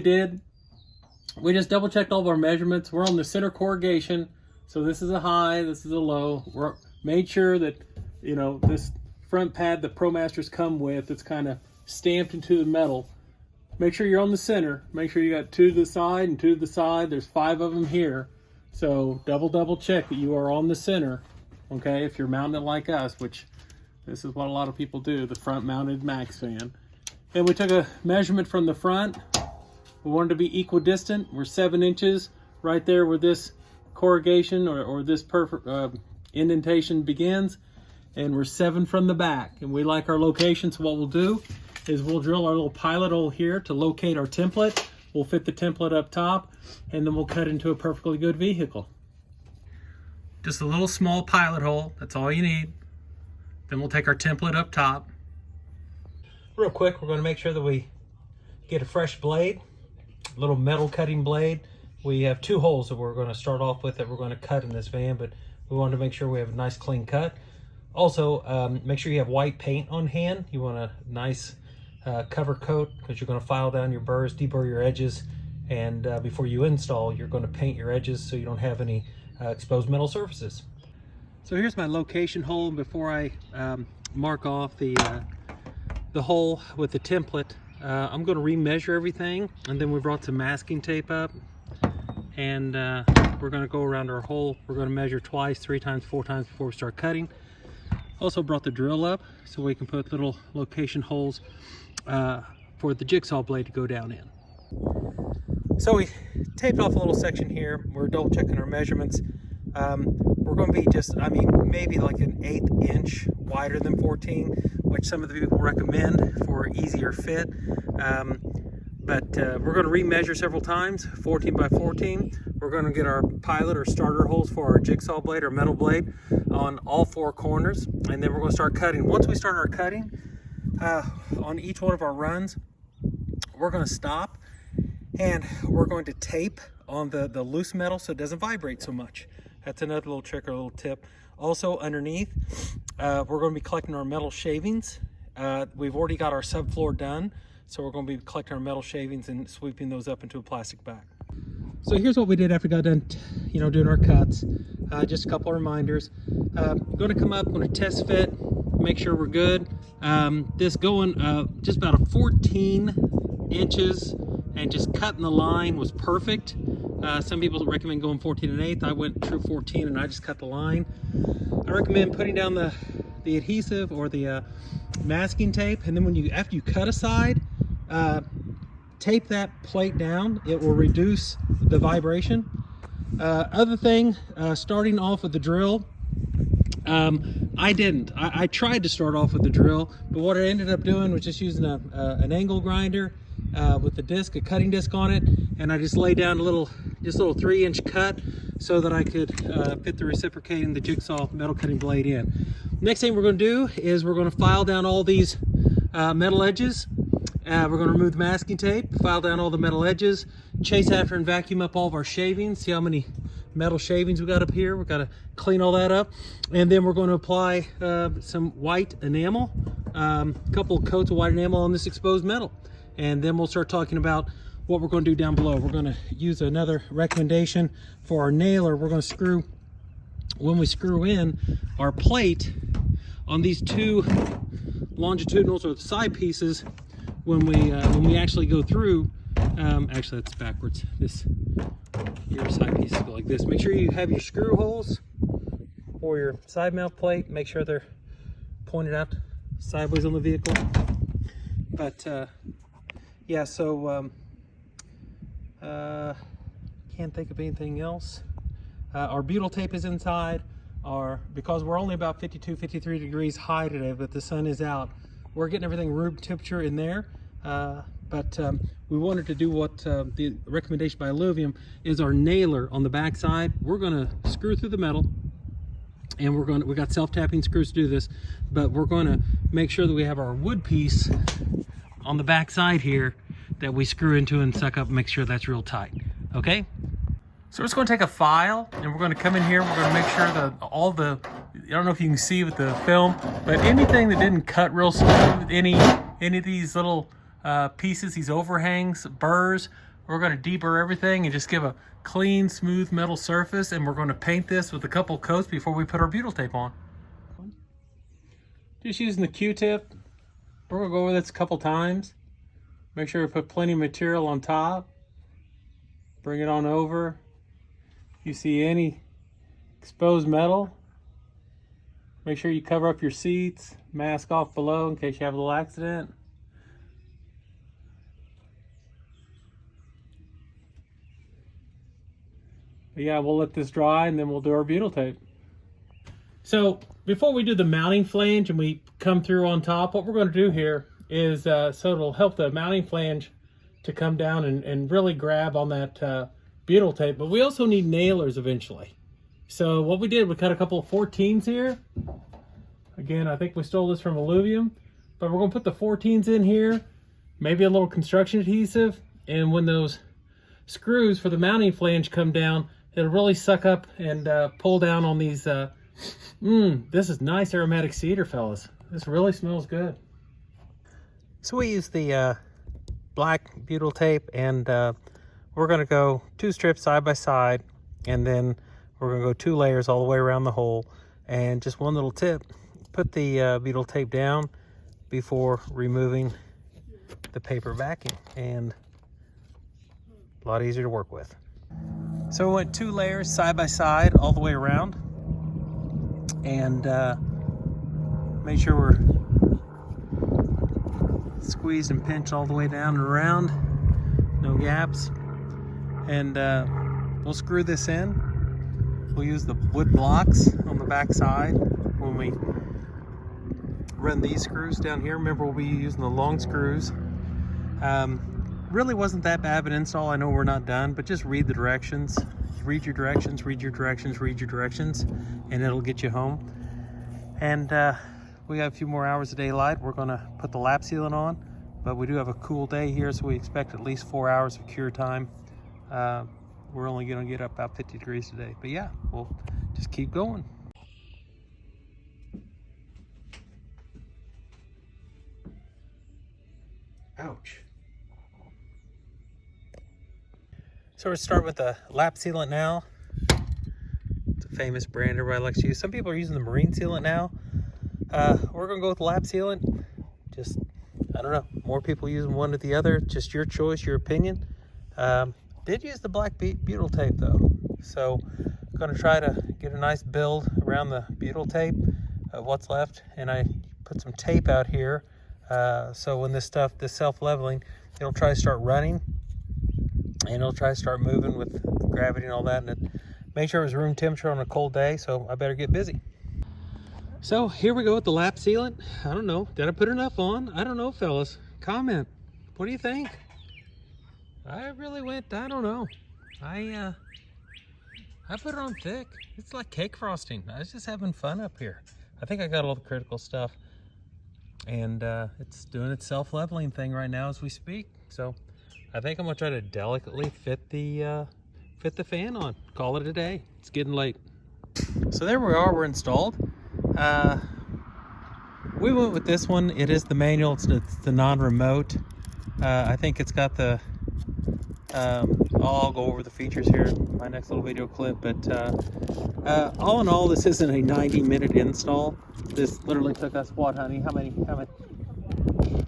we did, we just double checked all of our measurements. We're on the center corrugation. So this is a high, this is a low. We're made sure that, you know, this front pad the Promasters come with, it's kind of stamped into the metal. Make sure you're on the center. Make sure you got 2 to the side and 2 to the side. There's 5 of them here. So double check that you are on the center, okay? If you're mounting it like us, which this is what a lot of people do, the front mounted MaxxFan. And we took a measurement from the front. We wanted to be equidistant. We're 7 inches right there where this corrugation or this indentation begins. And we're 7 from the back. And we like our location, so what we'll do is we'll drill our little pilot hole here to locate our template. We'll fit the template up top, and then we'll cut into a perfectly good vehicle. Just a little small pilot hole, that's all you need. Then we'll take our template up top. Real quick, we're going to make sure that we get a fresh blade, a little metal cutting blade. We have 2 holes that we're going to start off with that we're going to cut in this van, but we want to make sure we have a nice clean cut. Also, make sure you have white paint on hand. You want a nice cover coat because you're going to file down your burrs, deburr your edges, and before you install, you're going to paint your edges so you don't have any exposed metal surfaces. So here's my location hole. Before I mark off the hole with the template, I'm going to remeasure everything, and then we brought some masking tape up, and we're going to go around our hole. We're going to measure twice, 3 times, 4 times before we start cutting. Also brought the drill up so we can put little location holes for the jigsaw blade to go down in. So we taped off a little section here. We're double checking our measurements. We're going to be just, maybe like an 1/8 inch wider than 14, which some of the people recommend for easier fit. But we're going to remeasure several times, 14 by 14. We're going to get our pilot or starter holes for our jigsaw blade or metal blade on all 4 corners, and then we're going to start cutting. Once we start our cutting, on each one of our runs, we're going to stop and we're going to tape on the loose metal so it doesn't vibrate so much. That's another little trick or little tip. Also underneath, we're going to be collecting our metal shavings. We've already got our subfloor done, so we're going to be collecting our metal shavings and sweeping those up into a plastic bag. So here's what we did after we got done, doing our cuts. Just a couple of reminders. Going to come up, going to test fit, make sure we're good. This going just about a 14 inches and just cutting the line was perfect. Some people recommend going 14 1/8. I went true 14 and I just cut the line. I recommend putting down the adhesive or the masking tape, and then after you cut a side, tape that plate down. It will reduce the vibration. Other thing, starting off with the drill, I didn't. I tried to start off with the drill, but what I ended up doing was just using an angle grinder with a cutting disc on it, and I just laid down a little 3-inch cut so that I could fit the reciprocating, the jigsaw metal cutting blade in. Next thing we're going to do is we're going to file down all these metal edges. We're going to remove the masking tape, file down all the metal edges, chase after and vacuum up all of our shavings. See how many metal shavings we got up here. We've got to clean all that up. And then we're going to apply some white enamel, a couple of coats of white enamel on this exposed metal. And then we'll start talking about what we're going to do down below. We're going to use another recommendation for our nailer. We're going to screw, when we screw in our plate on these 2 longitudinals or the side pieces, when we actually go through, actually that's backwards. Your side pieces go like this. Make sure you have your screw holes for your side mount plate. Make sure they're pointed out sideways on the vehicle. But yeah, so can't think of anything else. Our butyl tape is inside. Because we're only about 52, 53 degrees high today, but the sun is out, we're getting everything room temperature in there. But we wanted to do what the recommendation by Alluvium is our nailer on the back side. We're going to screw through the metal, and we got self-tapping screws to do this, but we're going to make sure that we have our wood piece on the back side here that we screw into and suck up and make sure that's real tight. Okay? So we're just going to take a file and we're going to come in here. We're going to make sure that I don't know if you can see with the film, but anything that didn't cut real smooth, any of these little pieces, these overhangs, burrs, We're going to deburr everything and just give a clean, smooth metal surface, and we're going to paint this with a couple coats before we put our butyl tape on. Just using the Q-tip. We're going to go over this a couple times. Make sure we put plenty of material on top. Bring it on over. If you see any exposed metal, make sure you cover up your seats, mask off below in case you have a little accident. But yeah, we'll let this dry and then we'll do our butyl tape. So before we do the mounting flange and we come through on top, what we're going to do here is so it'll help the mounting flange to come down and really grab on that butyl tape. But we also need nailers eventually. So what we did, we cut a couple of 14s here. Again, I think we stole this from Alluvium, but we're going to put the 14s in here, maybe a little construction adhesive, and when those screws for the mounting flange come down, it'll really suck up and pull down on these. This is nice aromatic cedar, fellas. This really smells good. So we use the black butyl tape, and we're going to go 2 strips side by side, and then we're going to go 2 layers all the way around the hole. And just one little tip, put the butyl tape down before removing the paper backing, and a lot easier to work with. So we went 2 layers side by side all the way around, and make sure we're squeezed and pinched all the way down and around, no gaps. And we'll screw this in. We'll use the wood blocks on the back side when we run these screws down here. Remember, we'll be using the long screws. Really wasn't that bad of an install. I know we're not done, but just read the directions. Read your directions, read your directions, read your directions, and it'll get you home. And we have a few more hours of daylight. We're gonna put the lap sealant on, but we do have a cool day here, so we expect at least 4 hours of cure time. We're only gonna get up about 50 degrees today, but yeah, we'll just keep going. Ouch. So we're starting with the lap sealant now. It's a famous brand everybody likes to use. Some people are using the marine sealant now. We're gonna go with the lap sealant. Just, I don't know, more people using one or the other. Just your choice, your opinion. Did use the black butyl tape though. So I'm gonna try to get a nice build around the butyl tape of what's left. And I put some tape out here. So when this self-leveling, it'll try to start running, and it'll try to start moving with gravity and all that, and make sure it was room temperature on a cold day, so I better get busy. So here we go with the lap sealant. I don't know, did I put enough on? I don't know, fellas. Comment. What do you think? I really went, I don't know. I put it on thick. It's like cake frosting. I was just having fun up here. I think I got all the critical stuff. And it's doing its self-leveling thing right now as we speak. So I think I'm gonna try to delicately fit the fan on. Call it a day. It's getting late. So there we are, we're installed. We went with this one. It is the manual, it's the non-remote. I think it's got the, I'll go over the features here in my next little video clip, but all in all, this isn't a 90-minute install. This literally took us, what, honey? How many?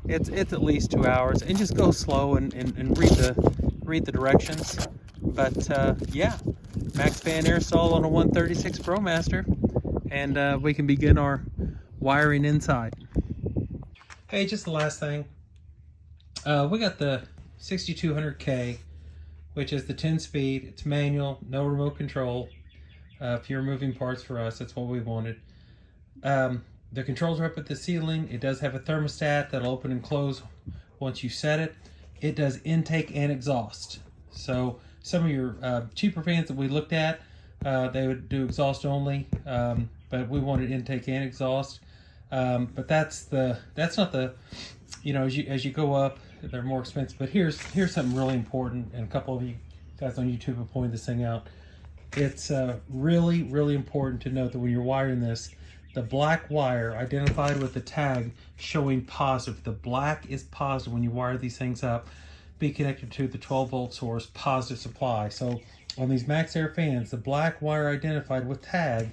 It's at least 2 hours, and just go slow and read the directions. But yeah, MaxxFan air install on a 136 Promaster, and we can begin our wiring inside. Hey, just the last thing. We got the 6200K, which is the 10-speed. It's manual, no remote control. If you're moving parts for us, that's what we wanted. The controls are up at the ceiling. It does have a thermostat that'll open and close once you set it. It does intake and exhaust. So some of your cheaper fans that we looked at, they would do exhaust only, but we wanted intake and exhaust. But that's not the, you know, as you go up, they're more expensive. But here's something really important, and a couple of you guys on YouTube have pointed this thing out. It's really, really important to note that when you're wiring this, the black wire identified with the tag showing positive. The black is positive when you wire these things up. be connected to the 12-volt source positive supply. So on these MaxxAir fans, the black wire identified with tag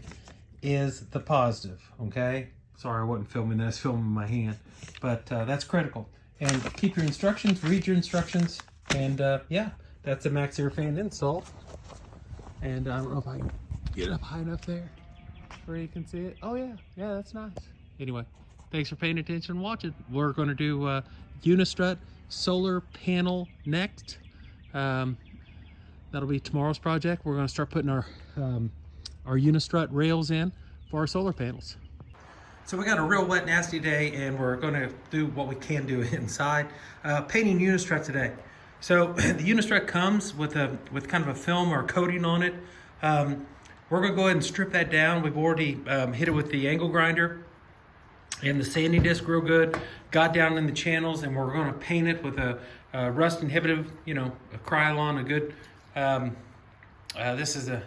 is the positive, okay? Sorry, I wasn't filming this, filming my hand, but that's critical. And keep your instructions, read your instructions, and yeah, that's a MaxxAir fan install. And I don't know if I can get up high enough there where you can see it. Oh yeah, yeah, that's nice. Anyway, thanks for paying attention and watching. We're going to do Unistrut solar panel next. That'll be tomorrow's project. We're going to start putting our Unistrut rails in for our solar panels. So we got a real wet, nasty day, and we're going to do what we can do inside. Painting Unistrut today. So the Unistrut comes with kind of a film or a coating on it. We're going to go ahead and strip that down. We've already hit it with the angle grinder and the sanding disc real good. Got down in the channels, and we're going to paint it with a rust inhibitive, you know, a Krylon, a good. This is a,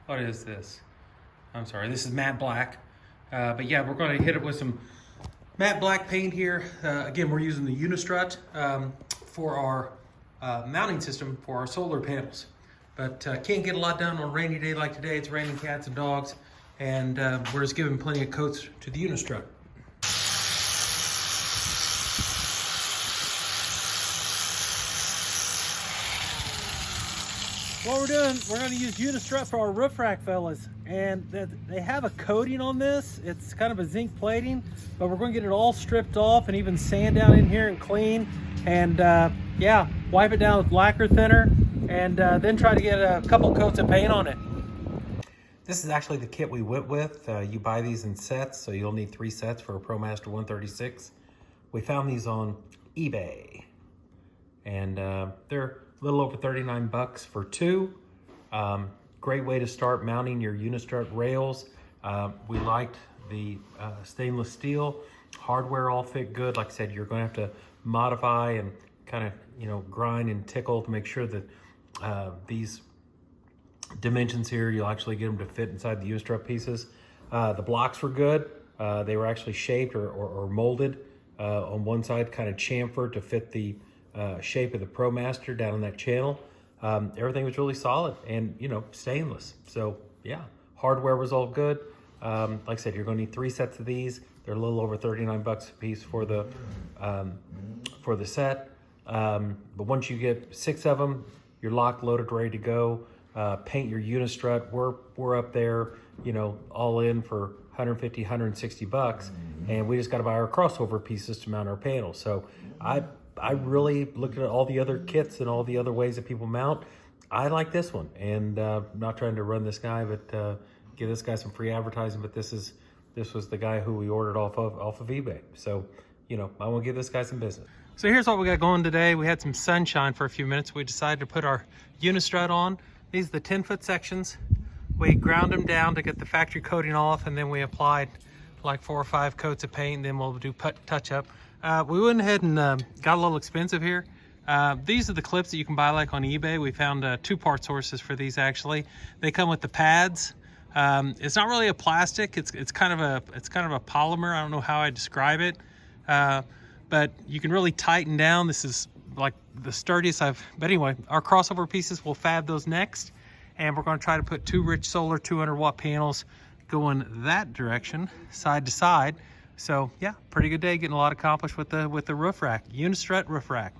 what is this? I'm sorry, this is matte black. But yeah, we're going to hit it with some matte black paint here. Again, we're using the Unistrut for our mounting system for our solar panels. But can't get a lot done on a rainy day like today. It's raining cats and dogs, and we're just giving plenty of coats to the Unistrut. What we're doing, we're going to use Unistrut for our roof rack, fellas. And they have a coating on this. It's kind of a zinc plating, but we're going to get it all stripped off and even sand down in here and clean. And yeah, wipe it down with lacquer thinner, and then try to get a couple coats of paint on it. This is actually the kit we went with. You buy these in sets, so you'll need 3 sets for a Promaster 136. We found these on eBay, and they're a little over 39 bucks for 2. Great way to start mounting your Unistrut rails. We liked the stainless steel. Hardware all fit good. Like I said, you're going to have to modify and kind of, you know, grind and tickle to make sure that these dimensions here, you'll actually get them to fit inside the Unistrut pieces. The blocks were good. They were actually shaped or molded on one side, kind of chamfered to fit the shape of the Promaster down in that channel. Everything was really solid and, you know, stainless. So yeah, hardware was all good. Like I said, you're going to need 3 sets of these. They're a little over 39 bucks a piece for the set. But once you get 6 of them, you're locked, loaded, ready to go. Paint your Unistrut. We're up there, you know, all in for 150, 160 bucks, and we just got to buy our crossover pieces to mount our panels. So I really looked at all the other kits and all the other ways that people mount. I like this one, and not trying to run this guy, but give this guy some free advertising. But this was the guy who we ordered off of eBay. So, you know, I want to give this guy some business. So here's what we got going today. We had some sunshine for a few minutes. We decided to put our Unistrut on. These are the 10-foot sections. We ground them down to get the factory coating off, and then we applied like 4 or 5 coats of paint, and then we'll do touch up. We went ahead and got a little expensive here. These are the clips that you can buy like on eBay. We found 2-part sources for these actually. They come with the pads. It's not really a plastic. It's kind of a polymer. I don't know how I describe it, but you can really tighten down. This is like the sturdiest but anyway, our crossover pieces, we'll fab those next, and we're going to try to put 2 Rich Solar 200-watt panels going that direction, side to side. So yeah, pretty good day, getting a lot accomplished with the roof rack, Unistrut roof rack.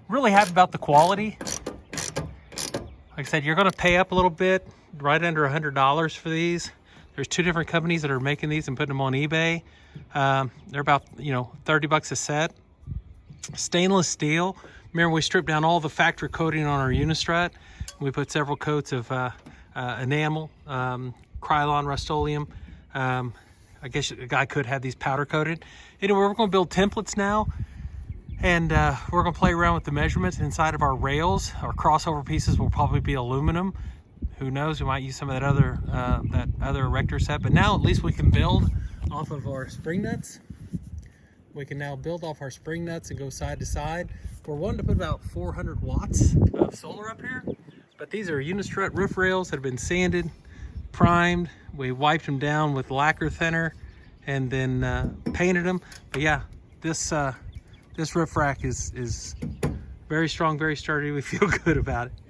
Really happy about the quality. Like I said, you're going to pay up a little bit, right under $100 for these. There's 2 different companies that are making these and putting them on eBay. They're about, you know, 30 bucks a set. Stainless steel. Remember, we stripped down all the factory coating on our Unistrut. We put several coats of enamel, Krylon, Rust-Oleum. I guess a guy could have these powder coated. Anyway, we're going to build templates now, and we're going to play around with the measurements inside of our rails. Our crossover pieces will probably be aluminum. Who knows? We might use some of that other erector set. But now at least we can build off of our spring nuts. We can now build off our spring nuts and go side to side. We're wanting to put about 400 watts of solar up here, but these are Unistrut roof rails that have been sanded, primed. We wiped them down with lacquer thinner and then painted them. But yeah, this roof rack is Very strong, very sturdy. We feel good about it.